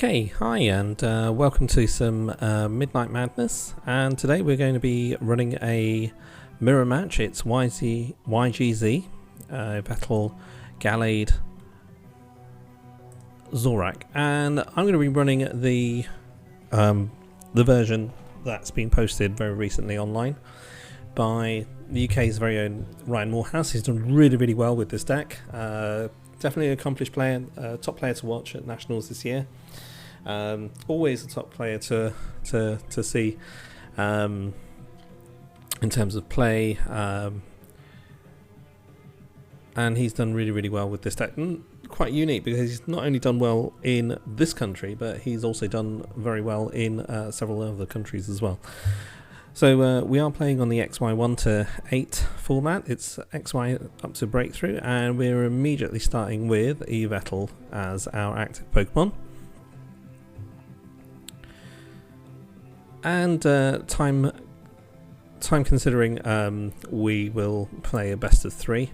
Okay, hi and welcome to some Midnight Madness, and today we're going to be running a mirror match. It's YGZ, Yveltal Gallade Zoroark, and I'm going to be running the version that's been posted very recently online by the UK's very own Ryan Moorhouse. He's done really well with this deck. Definitely an accomplished player, top player to watch at Nationals this year. Always a top player to see in terms of play, and he's done really well with this deck. Quite unique because he's not only done well in this country, but he's also done very well in several other countries as well. So we are playing on the XY 1 to 8 format. It's XY up to breakthrough, and we're immediately starting with Yveltal as our active Pokemon. And time considering, we will play a best of 3.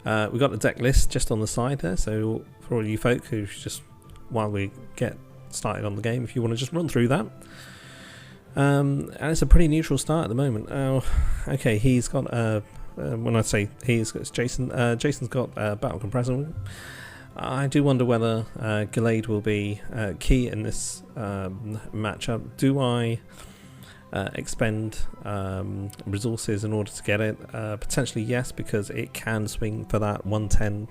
We've got the deck list just on the side there, so for all you folk who just, while we get started on the game, if you want to just run through that. And it's a pretty neutral start at the moment. Okay, he's got when I say it's Jason, Jason's got Battle Compressor. I do wonder whether Gallade will be key in this matchup. Do I expend resources in order to get it? Potentially yes, because it can swing for that 110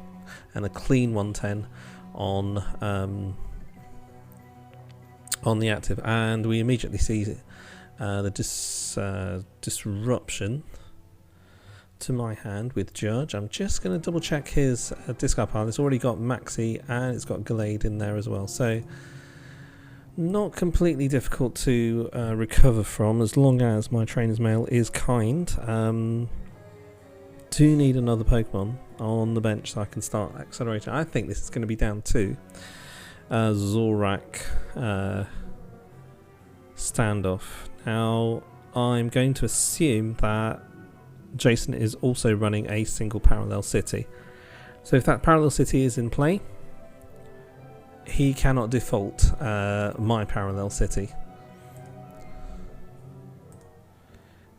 and a clean 110 on the active, and we immediately see the disruption to my hand with Judge. I'm just going to double check his discard pile. It's already got Maxie and it's got Gallade in there as well, so not completely difficult to recover from, as long as my Trainers Mail is kind. Do need another Pokemon on the bench so I can start accelerating. I think this is going to be down to Zoroark standoff. Now I'm going to assume that Jason is also running a single Parallel City, so if that Parallel City is in play, he cannot default my Parallel City,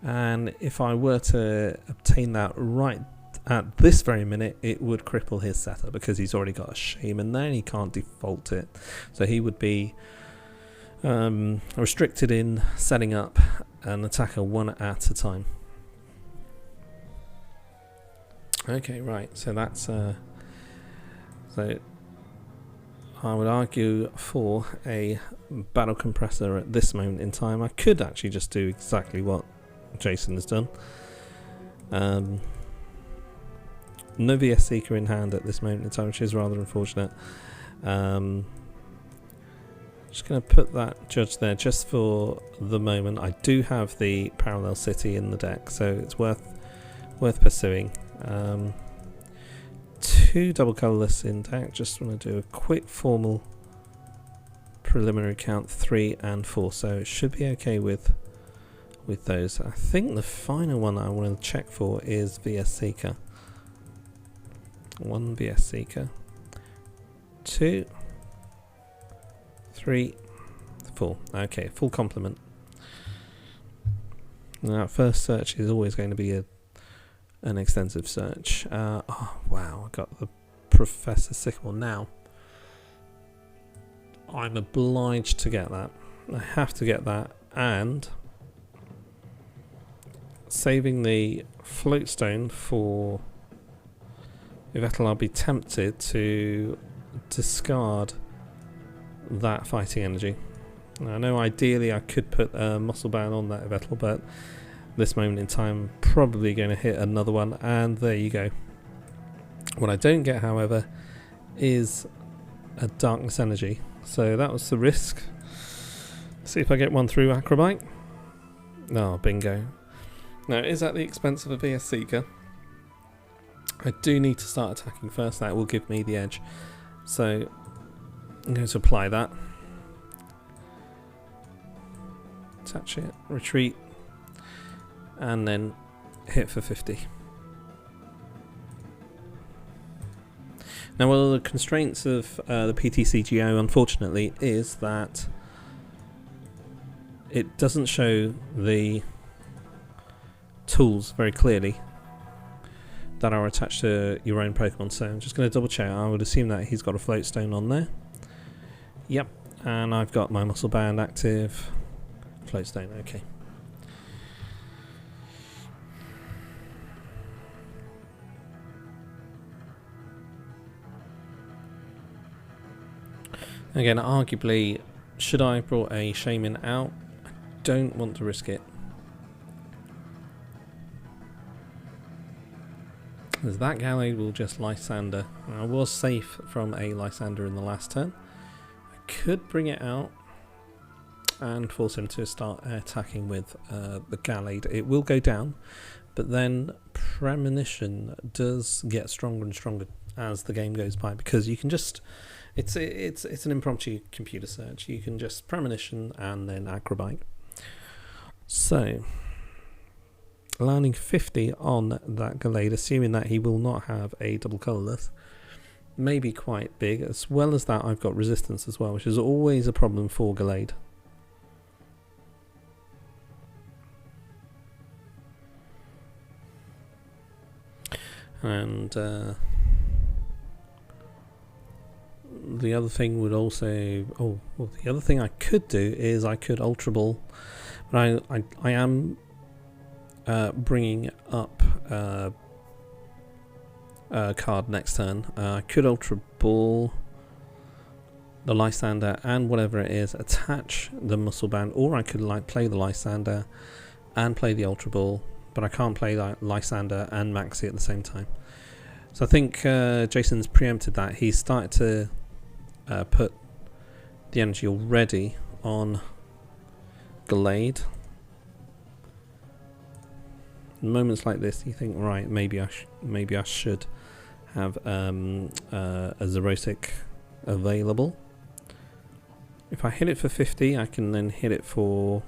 and if I were to obtain that right at this very minute, it would cripple his setup because he's already got a Shaymin there and he can't default it, so he would be restricted in setting up an attacker one at a time. Okay, right, so that's so I would argue for a Battle Compressor at this moment in time. I could actually just do exactly what Jason has done. No VS Seeker in hand at this moment in time, which is rather unfortunate. Just going to put that Judge there just for the moment. I do have the Parallel City in the deck, so it's worth pursuing. 2 double colourless in deck. Just want to do a quick formal preliminary count, 3 and 4, so it should be okay with those. I think the final one I want to check for is VS Seeker. 1 VS Seeker, 2, 3, 4. Okay, full complement. Now, first search is always going to be an extensive search. Oh wow, I got the Professor Sycamore. Now I'm obliged to get that. I have to get that, and saving the Float Stone for Yveltal, I'll be tempted to discard that fighting energy. Now, I know ideally I could put a muscle band on that Yveltal, but this moment in time probably going to hit another one, and there you go. What I don't get, however, is a darkness energy, so that was the risk. See if I get one through Acro Bike. Oh, bingo. Now, it is at the expense of a VS Seeker. I do need to start attacking first. That will give me the edge, so I'm going to apply that. Attach it, retreat, and then hit for 50. Now, one of the constraints of the PTCGO, unfortunately, is that it doesn't show the tools very clearly that are attached to your own Pokemon. So I'm just going to double check. I would assume that he's got a Float Stone on there. Yep, and I've got my Muscle Band active. Float Stone, okay. Again, arguably, should I have brought a Shaymin out? I don't want to risk it. Because that Gallade will just Lysandre. I was safe from a Lysandre in the last turn. I could bring it out and force him to start attacking with the Gallade. It will go down, but then Premonition does get stronger and stronger as the game goes by, because you can just... It's an impromptu computer search. You can just Premonition and then Acro Bike. So, landing 50 on that Gallade, assuming that he will not have a double colourless, may be quite big. As well as that, I've got resistance as well, which is always a problem for Gallade. And the other thing would also... the other thing I could do is I could Ultra Ball, but I am bringing up a card next turn. I could Ultra Ball the Lysandre and whatever it is, attach the Muscle Band, or I could play the Lysandre and play the Ultra Ball, but I can't play Lysandre and Maxie at the same time. So I think Jason's preempted that. He's started to put the energy already on Gallade. In moments like this, you think, right, maybe I should have a Xerosic available. If I hit it for 50, I can then hit it for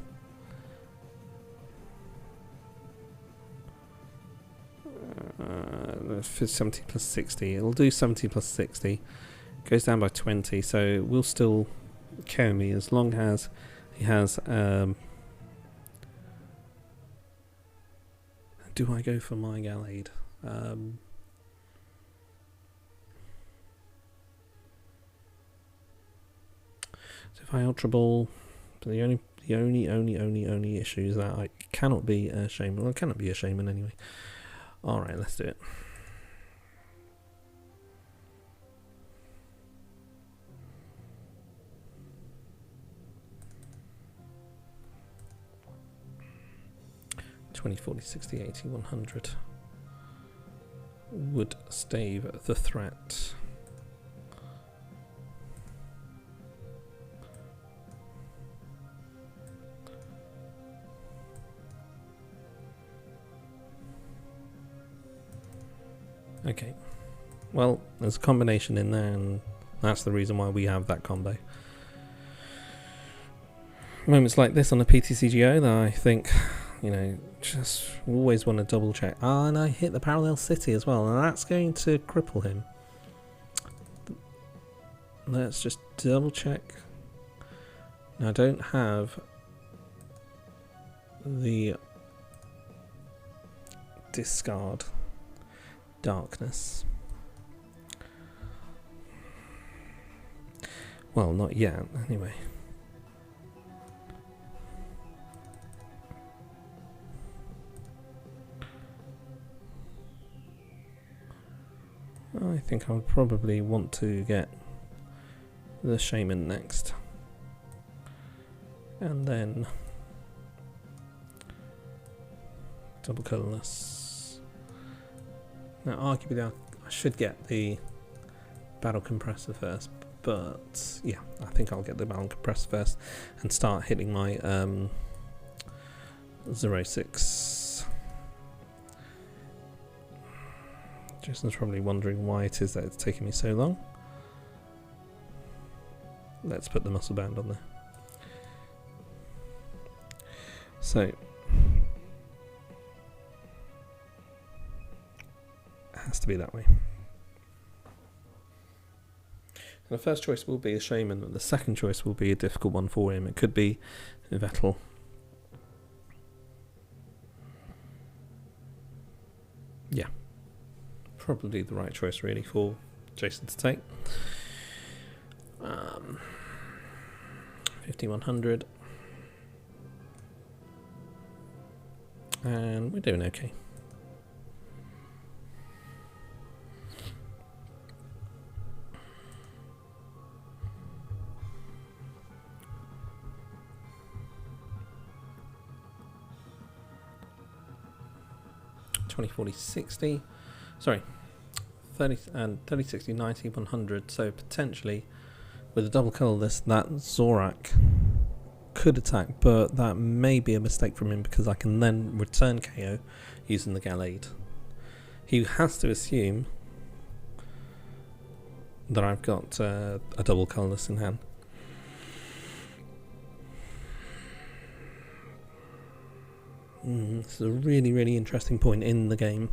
70 plus 60. It'll do 70 plus 60. Goes down by 20, so it will still carry me as long as he has... do I go for my Gallade? So if I Ultra Ball, the only issue is that I cannot be a Shaymin. Well, it cannot be a Shaymin anyway. Alright, let's do it. 20, 40, 60, 80, 100 would stave the threat. Okay, well, there's a combination in there, and that's the reason why we have that combo. Moments like this on the PTCGO that I think, you know, just always want to double check. Ah, and I hit the Parallel City as well, and that's going to cripple him. Let's just double check. Now, I don't have the discard darkness. Well, not yet, anyway. I think I would probably want to get the Shaymin next. And then double colourless. Now arguably I should get the Battle Compressor first, but yeah, I think I'll get the Battle Compressor first and start hitting my Xerosics. Jason's probably wondering why it is that it's taking me so long. Let's put the Muscle Band on there. So it has to be that way. And the first choice will be a Shaymin, and the second choice will be a difficult one for him. It could be Yveltal. Yeah. Probably the right choice really for Jason to take. 5100. And we're doing okay. $20, 40, 60. Sorry, 30 and 30, 60, 90, 100. So potentially, with a double colourless, that Zoroark could attack, but that may be a mistake from him because I can then return KO using the Gallade. He has to assume that I've got a double colourless in hand. This is a really, really interesting point in the game.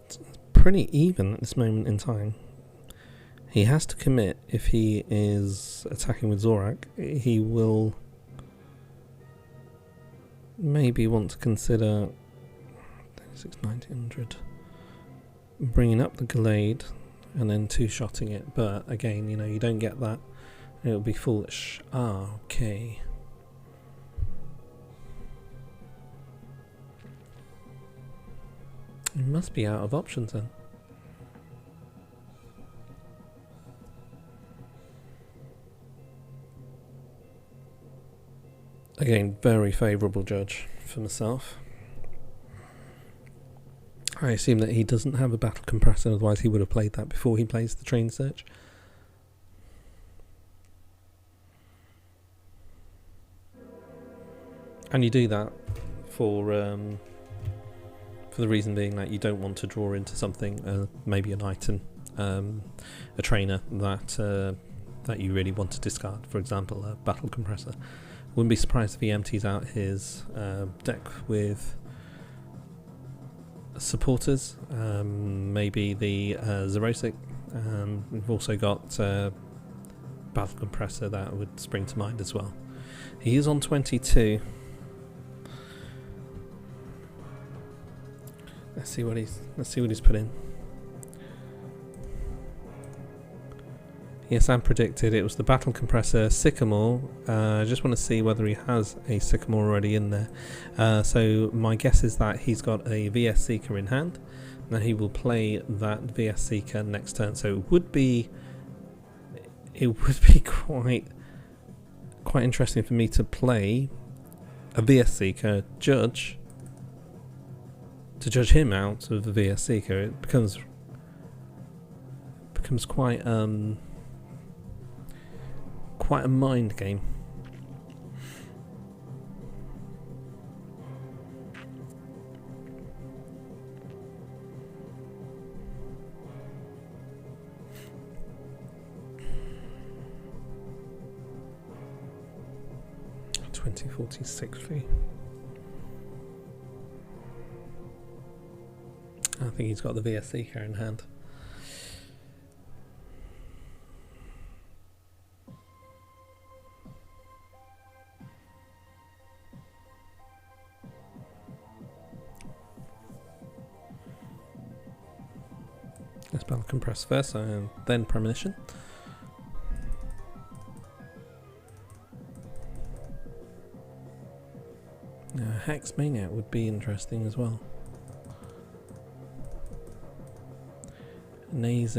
It's pretty even at this moment in time. He has to commit if he is attacking with Zoroark. He will maybe want to consider 36, 1900, bringing up the Gallade and then two-shotting it, but again, you know, you don't get that. It would be foolish. Okay. He must be out of options then. Again, very favourable judge for myself. I assume that he doesn't have a battle compressor, otherwise he would have played that before he plays the train search. And you do that for the reason being that you don't want to draw into something, maybe an item, a trainer that that you really want to discard. For example, a battle compressor. Wouldn't be surprised if he empties out his deck with supporters, maybe the Xerosic. We've also got battle compressor that would spring to mind as well. He is on 22. Let's see what he's put in. Yes, and predicted it was the battle compressor Sycamore. I just want to see whether he has a Sycamore already in there. So my guess is that he's got a VS Seeker in hand. Now he will play that VS Seeker next turn. So it would be quite interesting for me to play a VS Seeker judge him out of the VS Seeker. It becomes quite a mind game. $20, 40, 60. I think he's got the VS Seeker in hand. Let's battle compress first, and then premonition. Hex Maniac would be interesting as well. An AZ.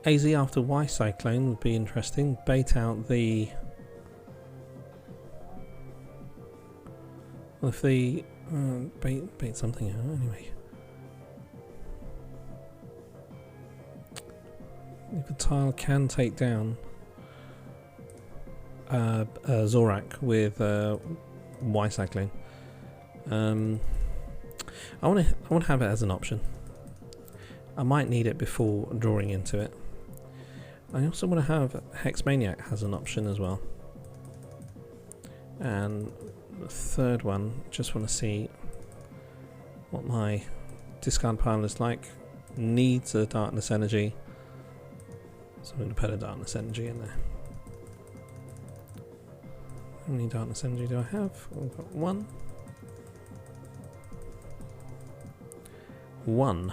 AZ after Y Cyclone would be interesting. Bait out the... Well, if the... bait something out anyway. Yveltal can take down Zoroark with Y Cyclone. I want to have it as an option. I might need it before drawing into it. I also want to have Hex Maniac has an option as well. And the third one, just want to see what my discard pile is like. Needs a darkness energy, so I'm going to put a darkness energy in there. How many darkness energy do I have? I've got one. One.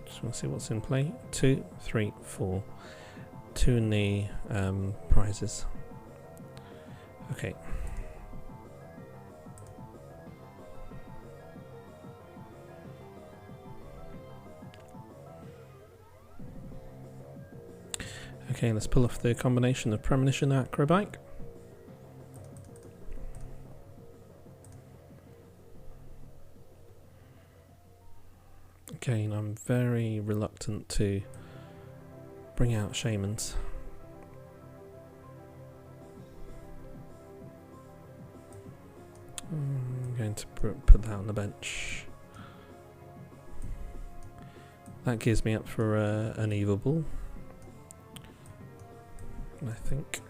Just want to see what's in play. 2, 3, 4. 2 in the prizes. Okay. Okay, let's pull off the combination of Premonition Acro Bike. Again, I'm very reluctant to bring out Shaymins. I'm going to put that on the bench. That gears me up for an Evil Ball. I think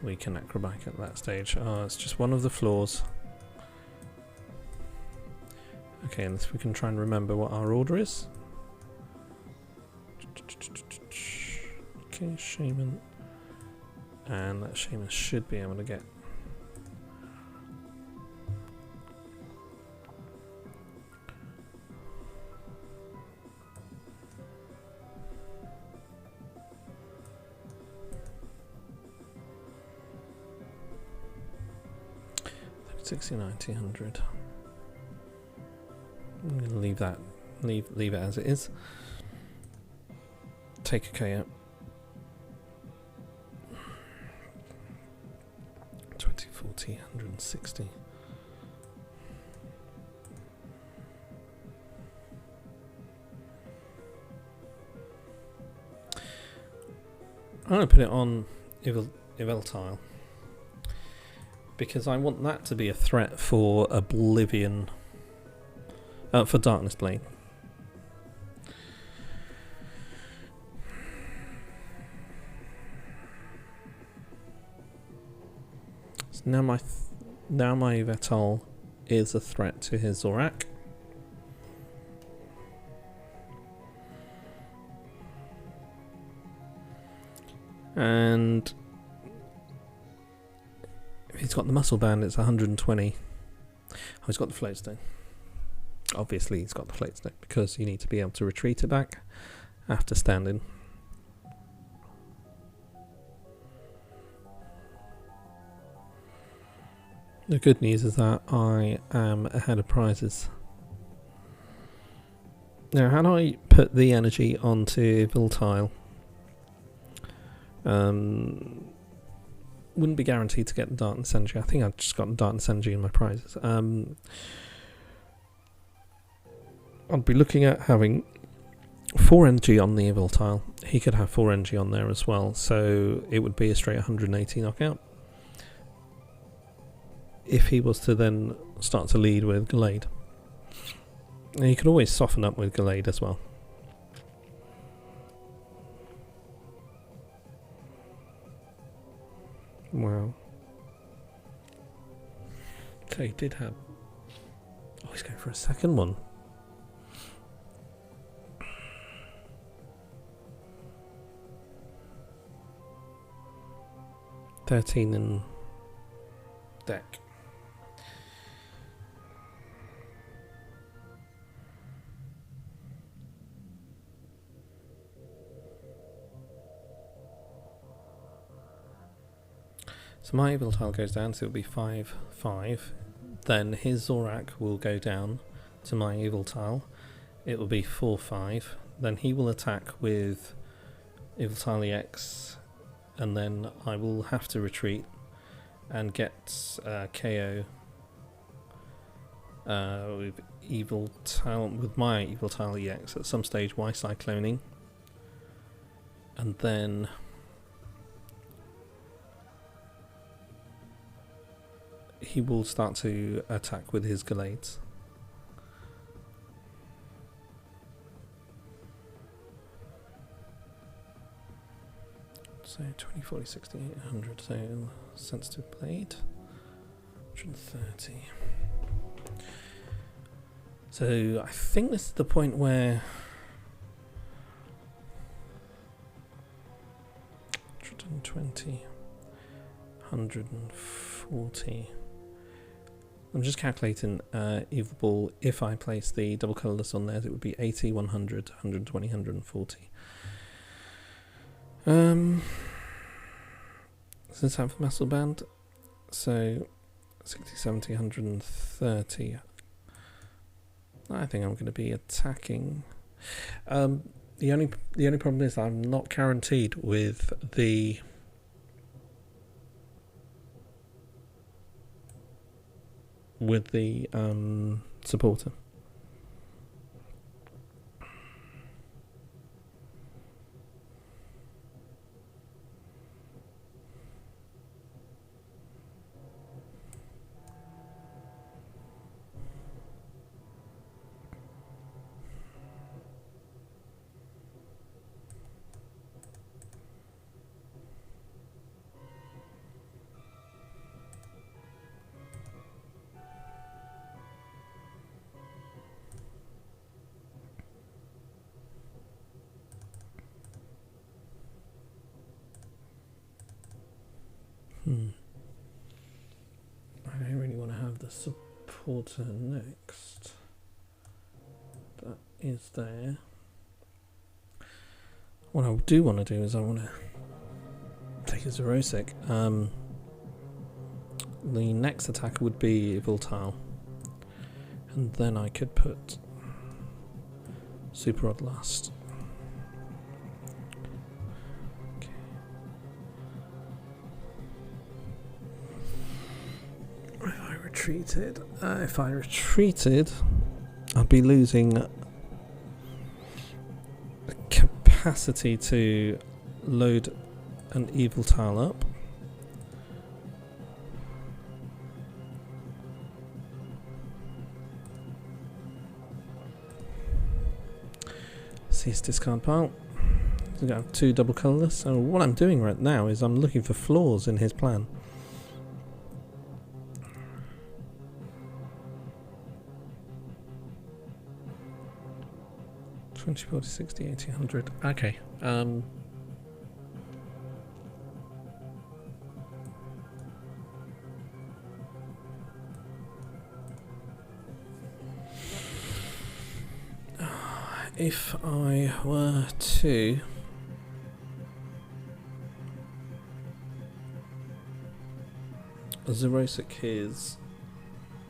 we can Acro Bike at that stage. Oh, it's just one of the floors. Okay, and we can try and remember what our order is. Okay, Shaymin. And that Shaymin should be able to get. $60-90-100. I'm going to leave that, leave it as it is. Take a KO. 20, 40, 160. I'm going to put it on Yveltal, because I want that to be a threat for Oblivion, for Darkness Blade. So now my Yveltal is a threat to his Zoroark. And if he's got the muscle band, it's 120. Oh, he's got the float stone. Obviously he's got the float stone, because you need to be able to retreat it back after standing. The good news is that I am ahead of prizes. Now, how do I put the energy onto Yveltal? Wouldn't be guaranteed to get the darkness energy. I think I've just got the darkness energy in my prizes. I'd be looking at having 4 energy on the Yveltal. He could have 4 energy on there as well, so it would be a straight 180 knockout. If he was to then start to lead with Gallade. And you could always soften up with Gallade as well. Wow. So he did have... Oh, he's going for a second one. $13 in deck. So my Yveltal goes down, so it'll be 5-5. Then his Zoroark will go down to my Yveltal. It will be 4-5. Then he will attack with Yveltal-EX, and then I will have to retreat and get KO with my Yveltal-EX at some stage, Y cycloning, and then he will start to attack with his Gallades. So 20, 40, 60, 100, so sensitive blade, 130. So I think this is the point where 120, 140. I'm just calculating Yveltal. If I place the double colourless on there, it would be 80, 100, 120, 140. Since I have muscle band, so 60, 70, 130. I think I'm going to be attacking. The only problem is I'm not guaranteed with the supporter. I don't really want to have the supporter next. That is there. What I do want to do is I want to take a Xerosic. The next attacker would be Yveltal, and then I could put Super Rod last. If I retreated, I'd be losing the capacity to load an Yveltal up. Cease discard pile. So we got 2 double colourless. So what I'm doing right now is I'm looking for flaws in his plan. 20, 40, 60, 80, 100. Okay. If I were to Xerosic his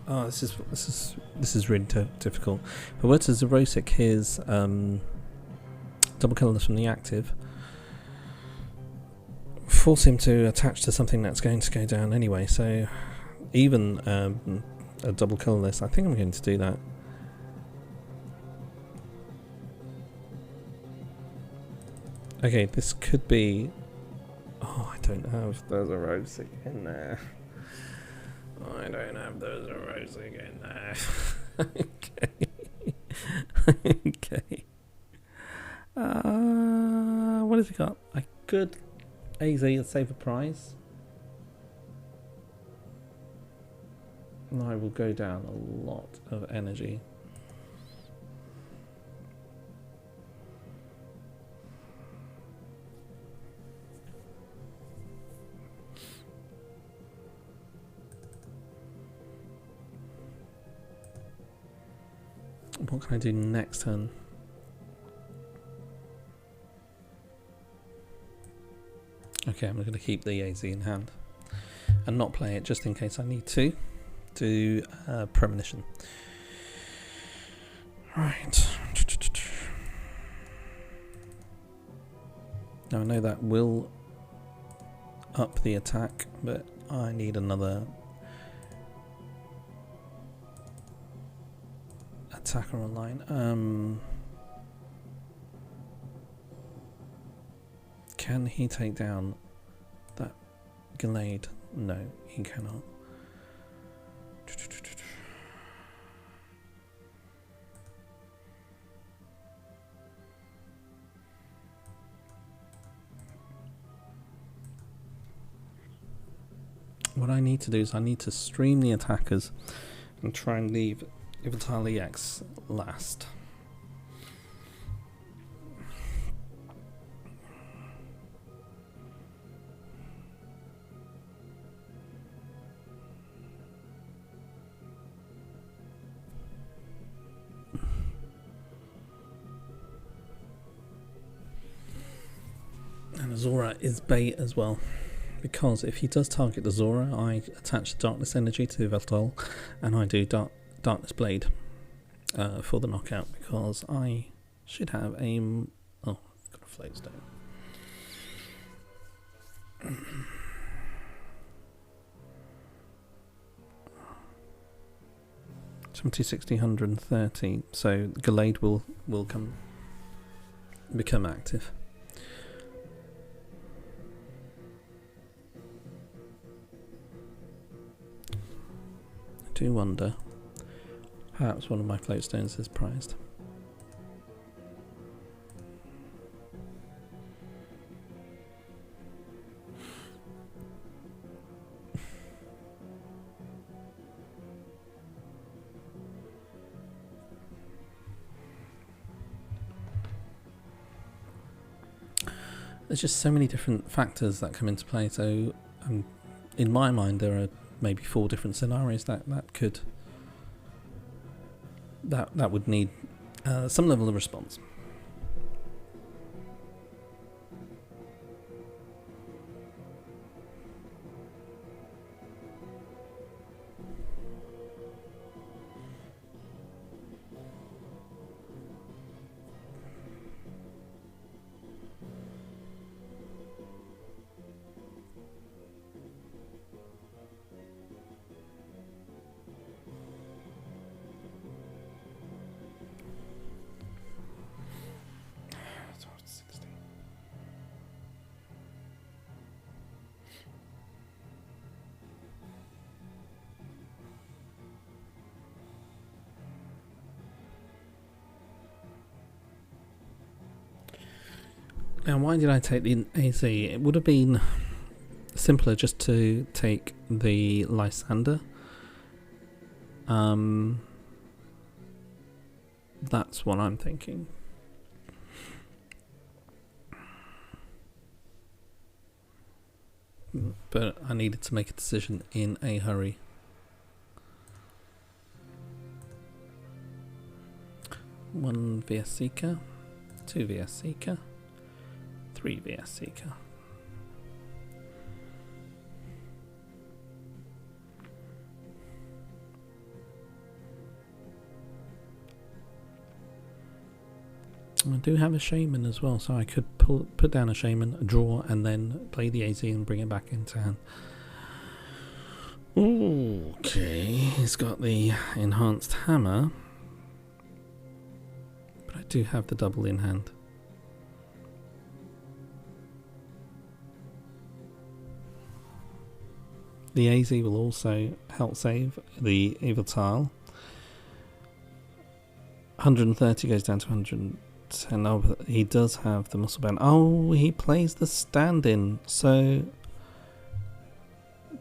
this is really difficult. If I were to Xerosic his double colourless from the active, force him to attach to something that's going to go down anyway, so even a double colourless, I think I'm going to do that. Okay, this could be... Oh, I don't have the Xerosic in there. I don't have the Xerosic in there. Okay. Okay. What has he got? I could AZ and save a prize. And I will go down a lot of energy. What can I do next turn? Okay, I'm going to keep the AZ in hand and not play it just in case I need to do premonition. Right. Now I know that will up the attack, but I need another attacker online. Can he take down that Gallade? No, he cannot. what I need to do is I need to stream the attackers and try and leave Yveltal-EX last. And Zora is bait as well, because if he does target the Zora, I attach the Darkness Energy to the Yveltal, and I do Darkness Blade for the knockout, because I should have a... oh, I've got a Float Stone. 70, 60, 130, so Gallade will become active. I do wonder, perhaps one of my Float Stones is prized. There's just so many different factors that come into play, so in my mind there are maybe 4 different scenarios that would need some level of response. Now, why did I take the AZ? It would have been simpler just to take the Lysandre. That's what I'm thinking. But I needed to make a decision in a hurry. One VS Seeker, 2 VS Seeker, 3 VS Seeker. I do have a Shaymin as well, so I could put down a Shaymin, draw, and then play the AZ and bring it back into hand. Okay, he's got the enhanced hammer, but I do have the double in hand. The AZ will also help save the Yveltal. 130 goes down to 110. Oh, but he does have the muscle band. Oh, he plays the stand-in. So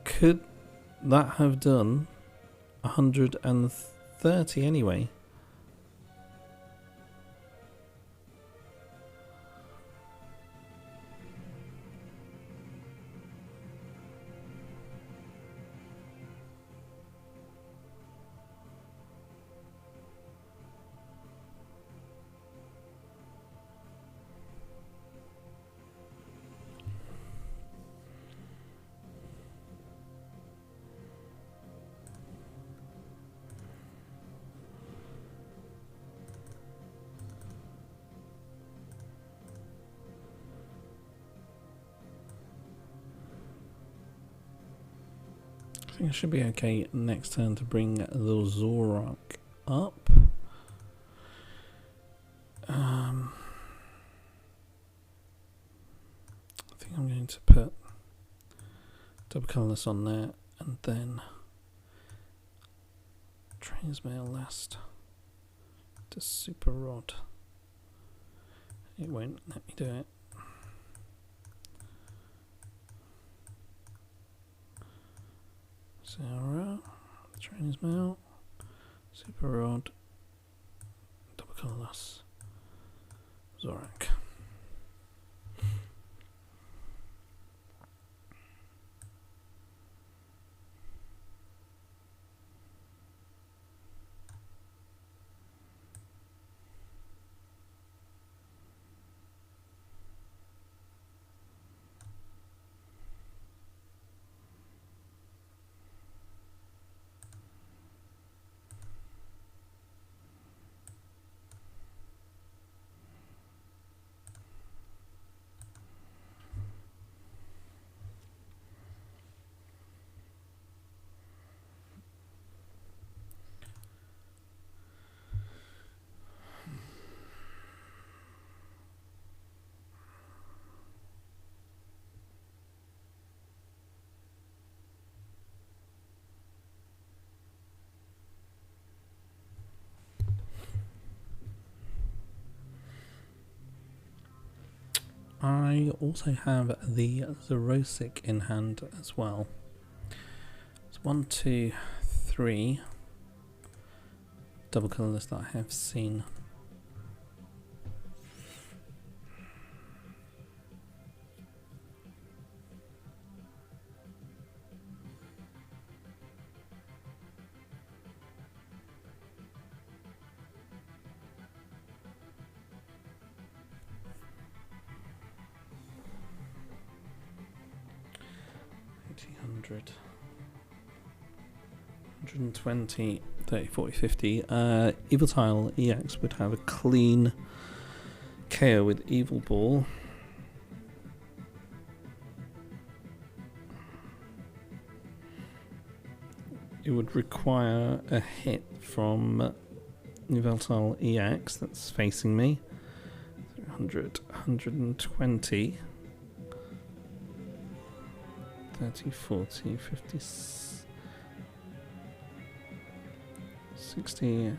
could that have done 130 anyway? I think I should be okay next turn to bring the Zoroark up. I think I'm going to put double colourless on there and then Trainers Mail last to Super Rod. It won't let me do it. Zoroark, Trainers Mail, Super Rod, Double Colour Loss, Zoroark. I also have the Xerosic in hand as well. It's 1, 2, 3 double colours that I have seen. 120, 30, 40, 50. Yveltal-EX would have a clean KO with Evil Ball. It would require a hit from Yveltal-EX that's facing me. 100, 120. 30, 40, 50, 60.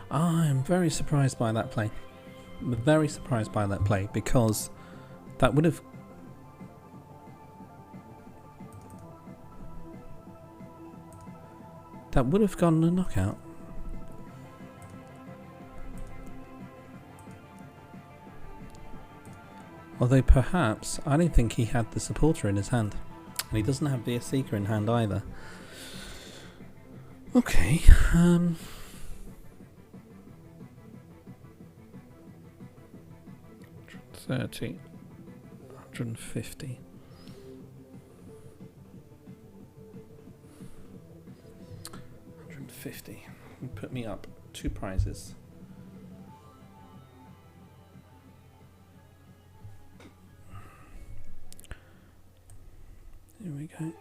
I'm very surprised by that play. Very surprised by that play because that would have gotten a knockout. Although perhaps, I don't think he had the supporter in his hand. And he doesn't have the Seeker in hand either. Okay, 130, 150. 150. Put me up 2 prizes. Here we go.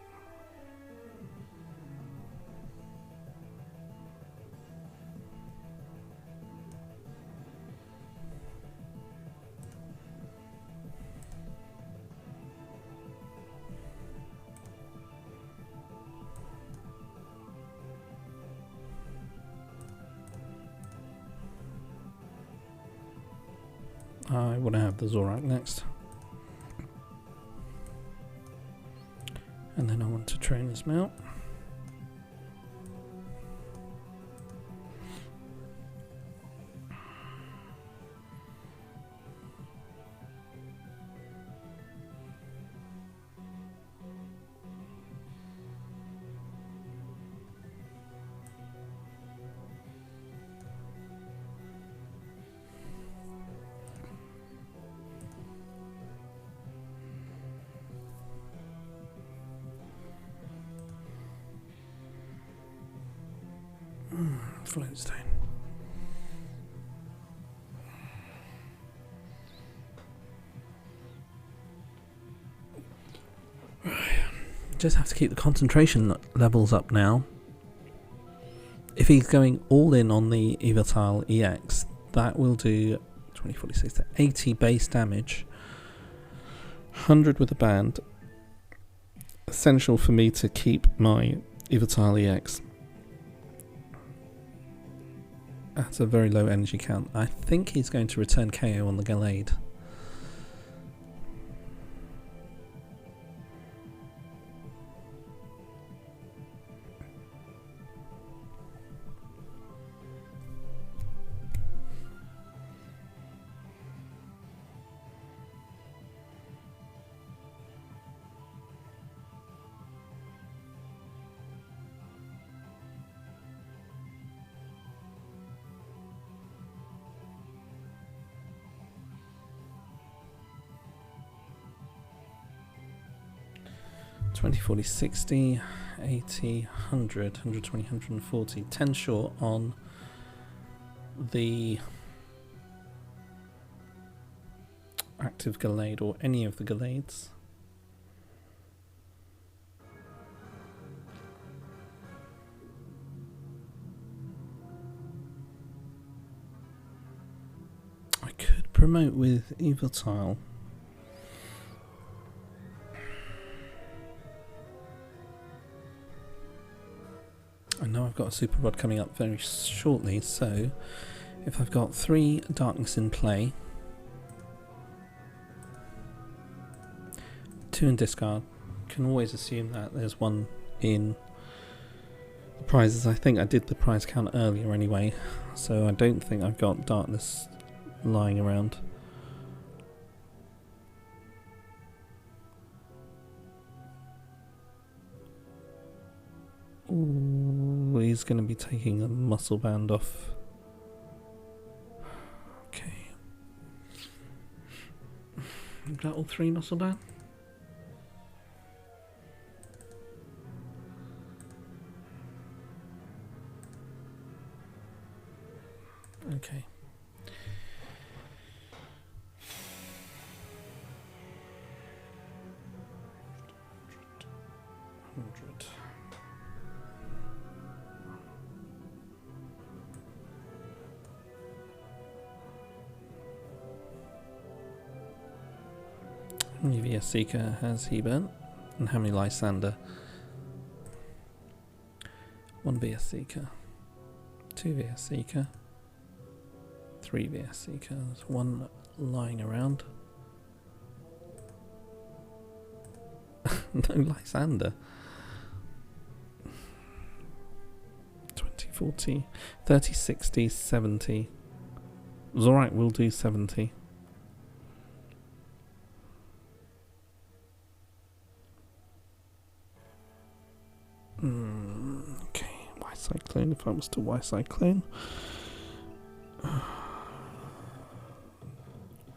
I want to have the Zoroark next. And then I want to Trainers Mail. Float Stone. Right. Just have to keep the concentration levels up now. If he's going all in on the Yveltal-EX, that will do 20, 46 to 80 base damage, 100 with a band, essential for me to keep my Yveltal-EX at a very low energy count. I think he's going to return KO on the Gallade. $20, $40, $60, $80, $100, $120, $140, 10 short on the active Gallade or any of the Gallades. I could promote with Yveltal. I know I've got a Super Rod coming up very shortly, so if I've got 3 Darkness in play, 2 in discard, can always assume that there's 1 in the prizes. I think I did the prize count earlier anyway, so I don't think I've got Darkness lying around. Ooh, he's going to be taking a muscle band off. Okay. Is that all 3 muscle band? Okay. How many VS Seeker has he burnt? And how many Lysandre? 1 VS Seeker, 2 VS Seeker, 3 VS Seeker. There's 1 lying around. No Lysandre. 20, 40, 30, 60, 70. Zoroark will do 70. Okay, Y Cyclone, if I was to Y Cyclone.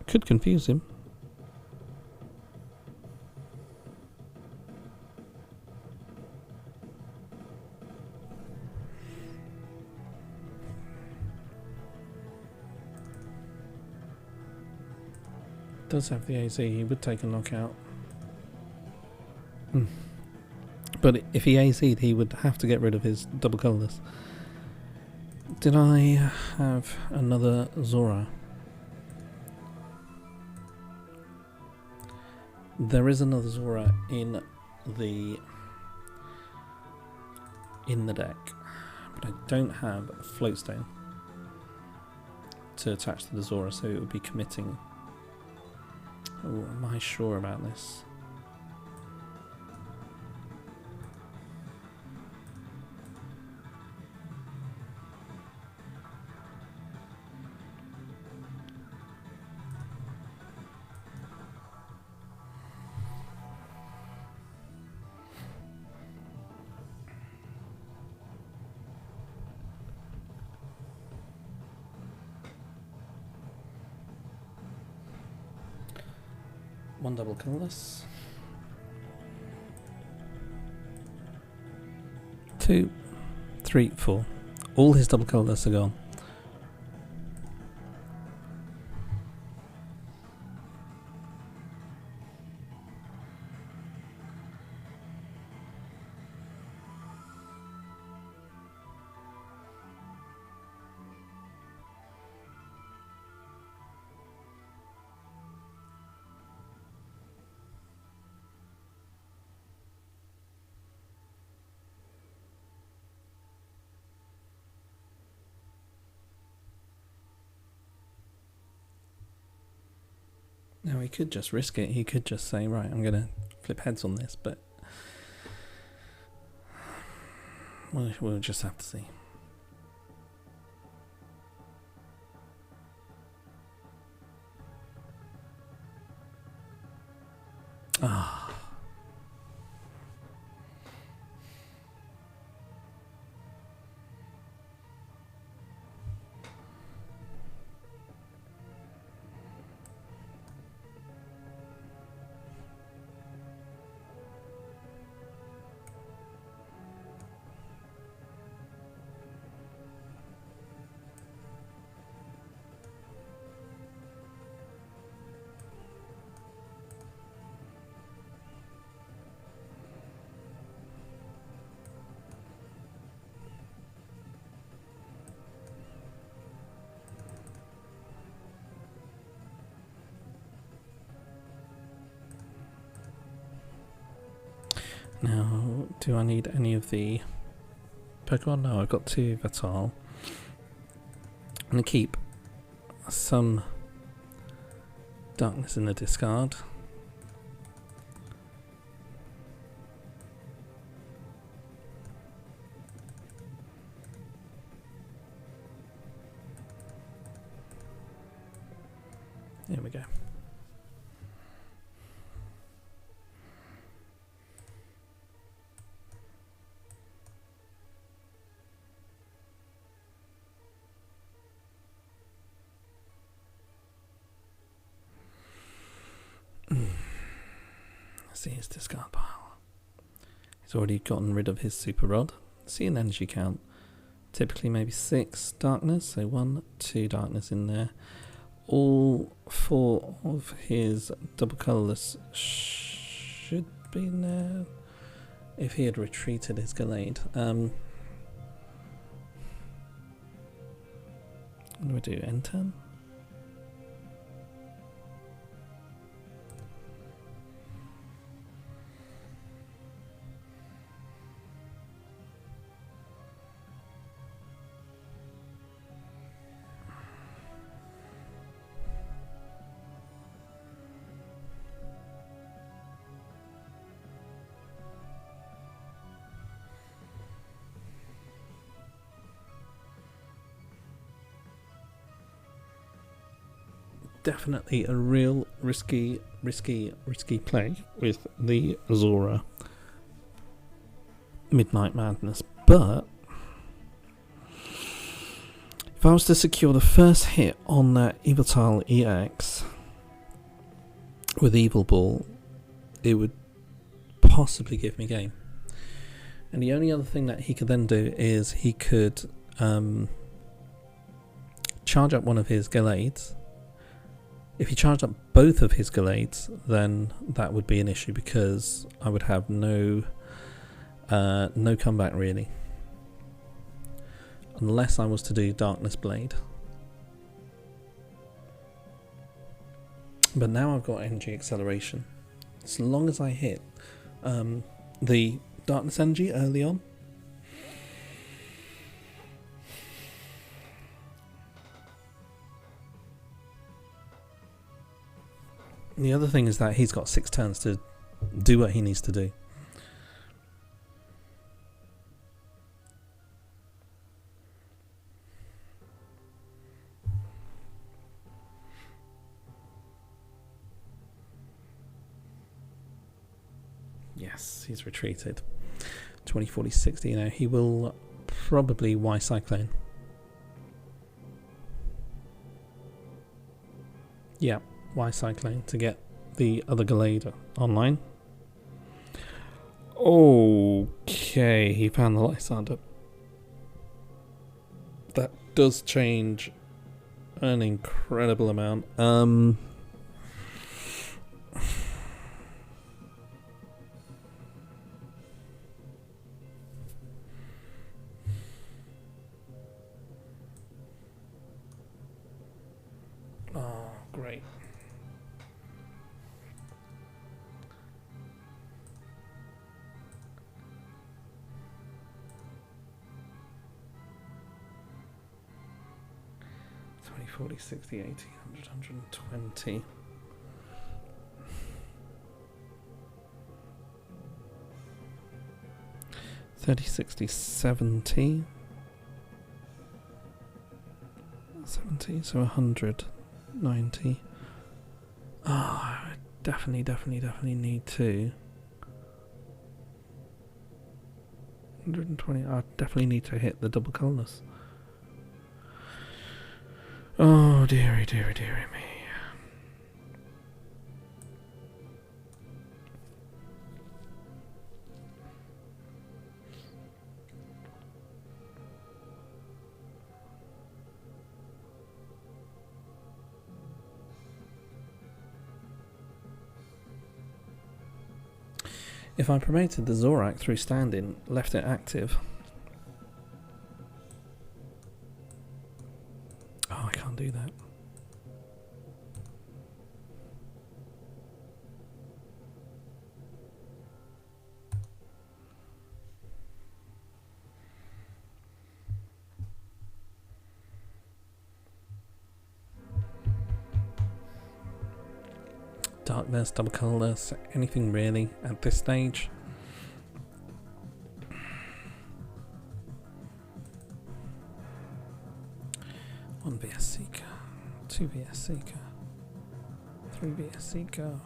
Could confuse him. Does have the AZ, he would take a knockout. But if he AZ'd, he would have to get rid of his double colourless. Did I have another Zora? There is another Zora in the deck, but I don't have a Float Stone to attach to the Zora, so it would be committing. Oh, am I sure about this? One double colourless. 2, 3, 4. All his double colourless are gone. Now he could just risk it. He could just say, right, I'm going to flip heads on this, but we'll just have to see. Ah. Now, do I need any of the Pokemon? No, I've got 2 Yveltal. I'm going to keep some darkness in the discard. There we go. See his discard pile. He's already gotten rid of his Super Rod. See an energy count. Typically maybe 6 darkness, so 1, 2 darkness in there. All 4 of his double colourless should be in there if he had retreated his Gallade. What do we do? N10? Definitely a real risky play with the Zora Midnight Madness, but if I was to secure the first hit on that Yveltal-EX with Evil Ball, it would possibly give me game. And the only other thing that he could then do is he could charge up one of his Gallades. If he charged up both of his Gallades, then that would be an issue because I would have no comeback really, unless I was to do Darkness Blade. But now I've got energy acceleration. As long as I hit the Darkness Energy early on, the other thing is that he's got 6 turns to do what he needs to do. Yes, he's retreated. 20, 40, 60 now. He will probably Y Cyclone. Yeah. Y Cyclone to get the other Gallade online. Okay, he found the Lysandre. That does change an incredible amount. Oh, great. $20, 40, 60, 80, 100, 120. 30, 60, 70. 70, so 100, 90. Ah, I definitely need to. 120, I definitely need to hit the double colourless. Oh, dearie me. If I promoted the Zoroark through stand-in, left it active. Oh, I can't do that. Darkness, double colourless, anything really at this stage. One VS Seeker, 2 VS Seeker, 3 VS Seeker.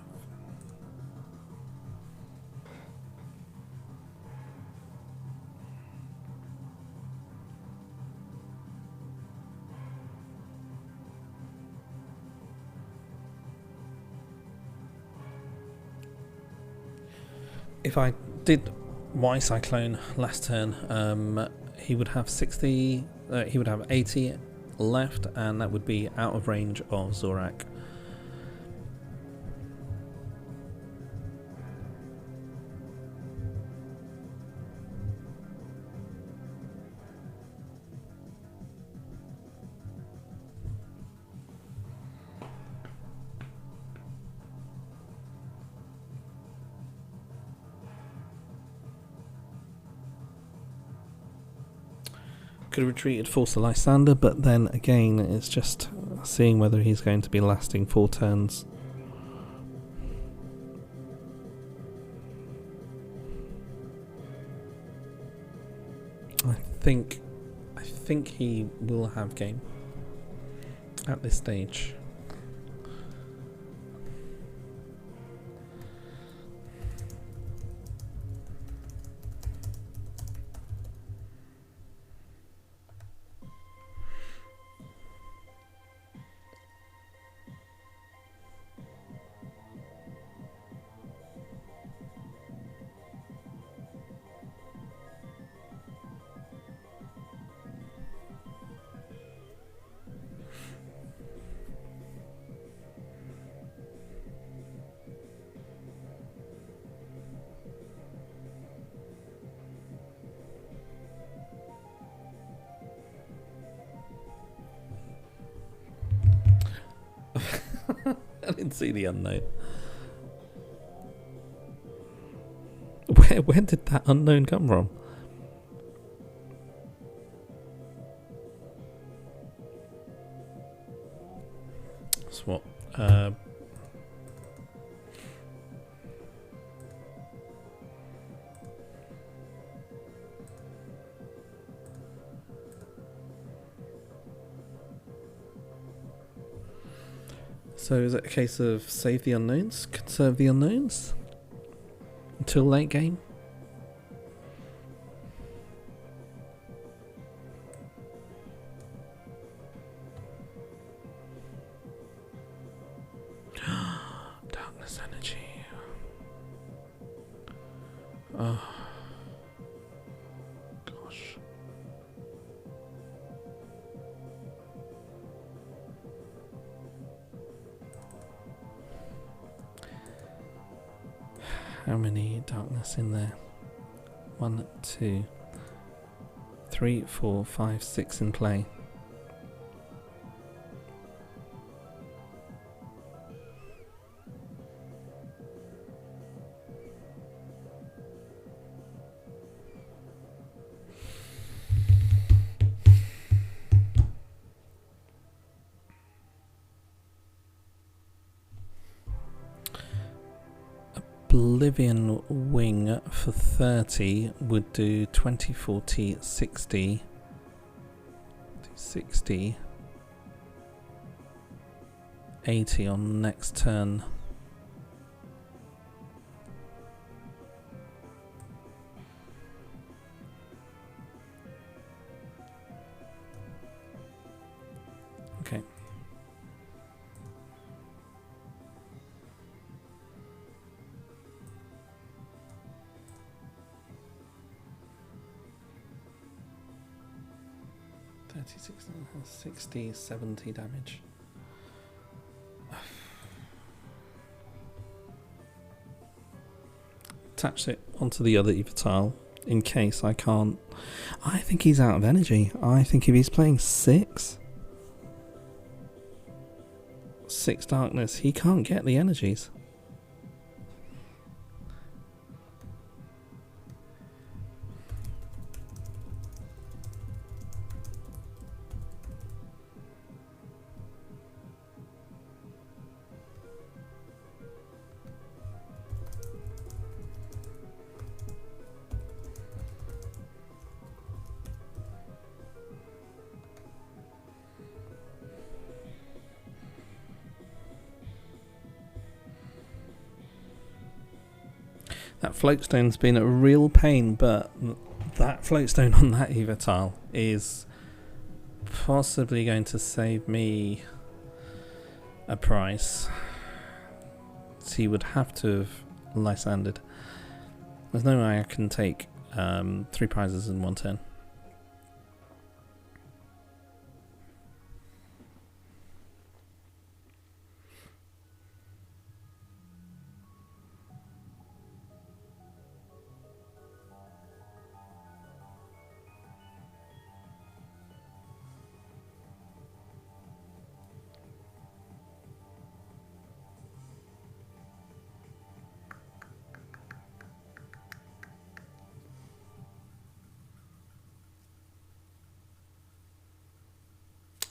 If I did Y Cyclone last turn, he would have 60. He would have 80 left, and that would be out of range of Zoroark. Could have retreated, forced the Lysandre, but then again it's just seeing whether he's going to be lasting 4 turns. I think he will have game at this stage. I didn't see the unknown. Where did that unknown come from? Swap. So is it a case of save the unknowns, conserve the unknowns until late game? Darkness energy. Oh. Gosh. How many darkness in there? 1, 2, 3, 4, 5, 6 in play. Oblivion Wing for 30 would do 20, 40, 60, 60, 80 on next turn. Okay. 36, 60, 70 damage. Attach it onto the other Yveltal in case I can't. I think he's out of energy. I think if he's playing 6 darkness, he can't get the energies. That float stone's been a real pain, but that float stone on that Yveltal is possibly going to save me a price. So he would have to have Lysandred. There's no way I can take 3 prizes in one turn.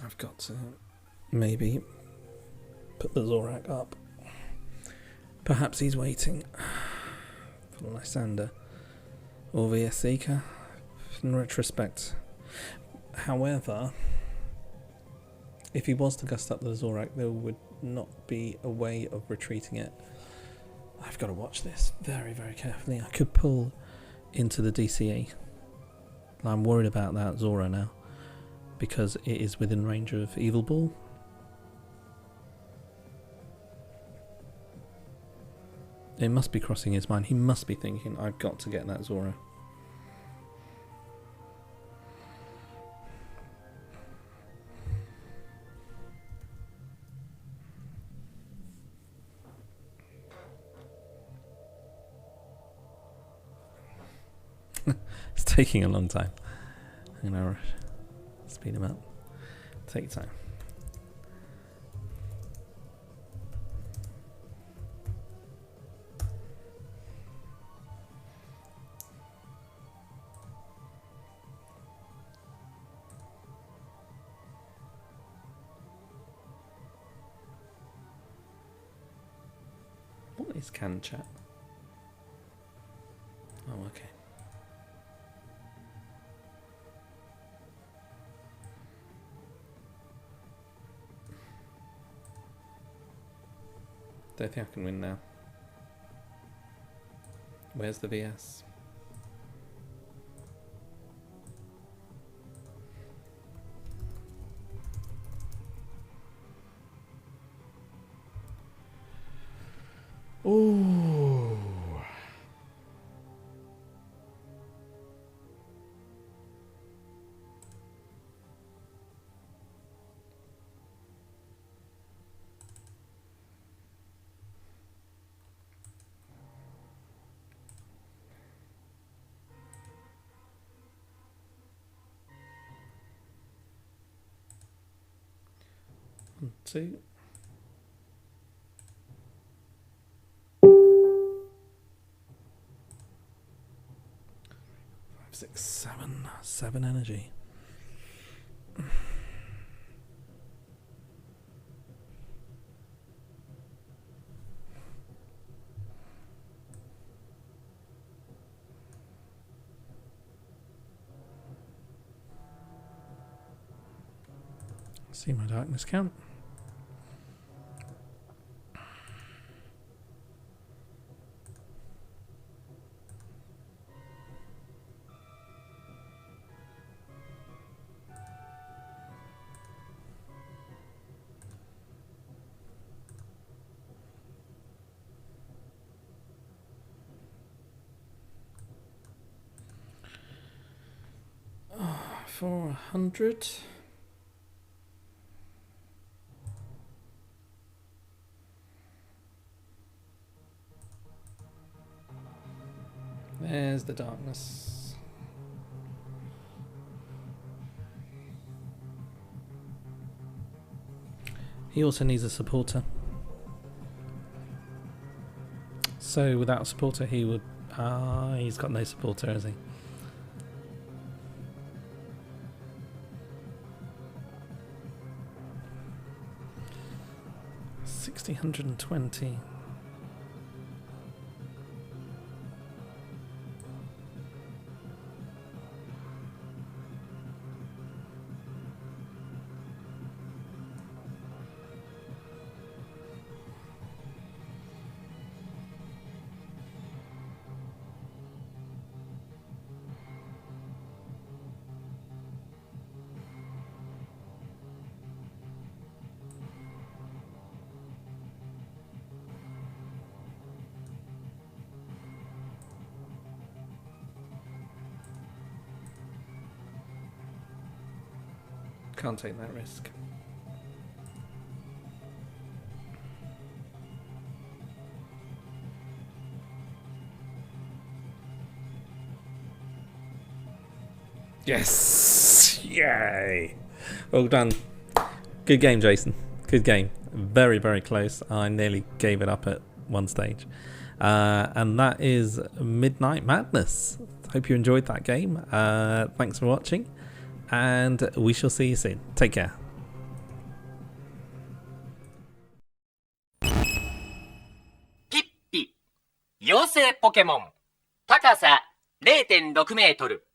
I've got to maybe put the Zoroark up. Perhaps he's waiting for Lysandre or via Seeker in retrospect. However, if he was to gust up the Zoroark, there would not be a way of retreating it. I've got to watch this very, very carefully. I could pull into the DCE. I'm worried about that Zoro now, because it is within range of Evil Ball. It must be crossing his mind. He must be thinking, I've got to get that Zoro. It's taking a long time. I'm gonna speed him up. Take time. What is can chat? Oh, okay. Don't think I can win now. Where's the VS? Ooh. One, two. 6, 7, 7 energy. See my darkness count. For 100. There's the darkness. He also needs a supporter. So without a supporter he would... he's got no supporter, has he? $120. Can't take that risk. Yes! Yay! Well done. Good game, Jason. Good game. Very, very close. I nearly gave it up at one stage. And that is Midnight Madness. Hope you enjoyed that game. Thanks for watching. And we shall see you soon. Take care. Pippi 妖精ポケモン高さ 0.6 メートル